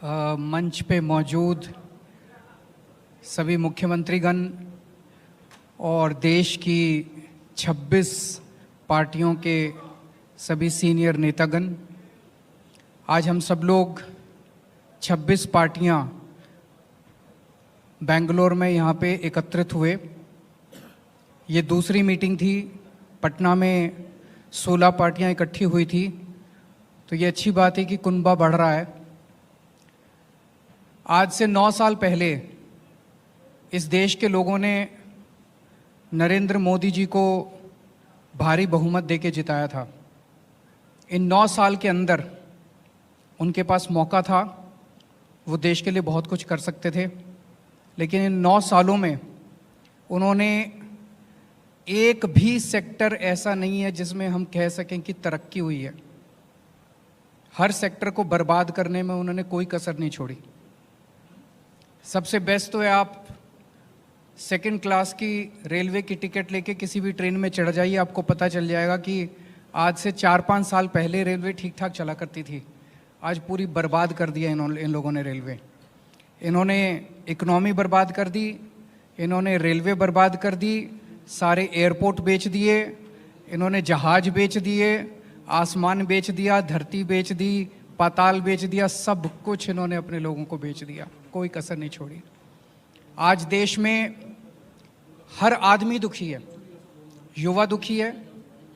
मंच पे मौजूद सभी मुख्यमंत्रीगण और देश की 26 पार्टियों के सभी सीनियर नेतागण, आज हम सब लोग 26 पार्टियां बेंगलोर में यहाँ पे एकत्रित हुए। ये दूसरी मीटिंग थी। पटना में 16 पार्टियां इकट्ठी हुई थी, तो ये अच्छी बात है कि कुनबा बढ़ रहा है। आज से 9 साल पहले इस देश के लोगों ने नरेंद्र मोदी जी को भारी बहुमत देके जिताया था। इन 9 साल के अंदर उनके पास मौका था, वो देश के लिए बहुत कुछ कर सकते थे, लेकिन इन 9 सालों में उन्होंने एक भी सेक्टर ऐसा नहीं है जिसमें हम कह सकें कि तरक्की हुई है। हर सेक्टर को बर्बाद करने में उन्होंने कोई कसर नहीं छोड़ी। सबसे बेस्ट तो है आप सेकंड क्लास की रेलवे की टिकट लेके किसी भी ट्रेन में चढ़ जाइए, आपको पता चल जाएगा कि आज से 4-5 साल पहले रेलवे ठीक ठाक चला करती थी। आज पूरी बर्बाद कर दिया इन लोगों ने रेलवे। इन्होंने इकोनॉमी बर्बाद कर दी, इन्होंने रेलवे बर्बाद कर दी, सारे एयरपोर्ट बेच दिए, इन्होंने जहाज बेच दिए, आसमान बेच दिया, धरती बेच दी, पाताल बेच दिया, सब कुछ इन्होंने अपने लोगों को बेच दिया, कोई कसर नहीं छोड़ी। आज देश में हर आदमी दुखी है। युवा दुखी है,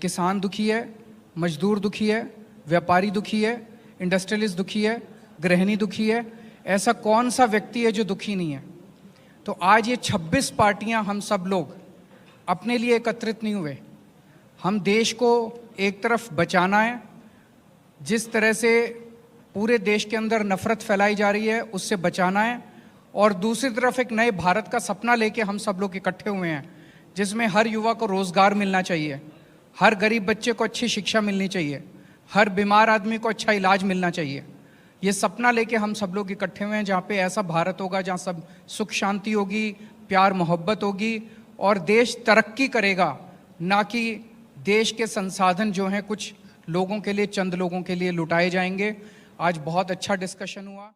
किसान दुखी है, मजदूर दुखी है, व्यापारी दुखी है, इंडस्ट्रियलिस्ट दुखी है, गृहिणी दुखी है। ऐसा कौन सा व्यक्ति है जो दुखी नहीं है? तो आज ये 26 पार्टियां हम सब लोग अपने लिए एकत्रित नहीं हुए। हम देश को एक तरफ बचाना है, जिस तरह से पूरे देश के अंदर नफरत फैलाई जा रही है उससे बचाना है, और दूसरी तरफ एक नए भारत का सपना लेके हम सब लोग इकट्ठे हुए हैं, जिसमें हर युवा को रोजगार मिलना चाहिए, हर गरीब बच्चे को अच्छी शिक्षा मिलनी चाहिए, हर बीमार आदमी को अच्छा इलाज मिलना चाहिए। ये सपना लेके हम सब लोग इकट्ठे हुए हैं, जहाँ पे ऐसा भारत होगा जहाँ सब सुख शांति होगी, प्यार मोहब्बत होगी और देश तरक्की करेगा, ना कि देश के संसाधन जो हैं कुछ लोगों के लिए, चंद लोगों के लिए लुटाए जाएंगे। आज बहुत अच्छा डिस्कशन हुआ।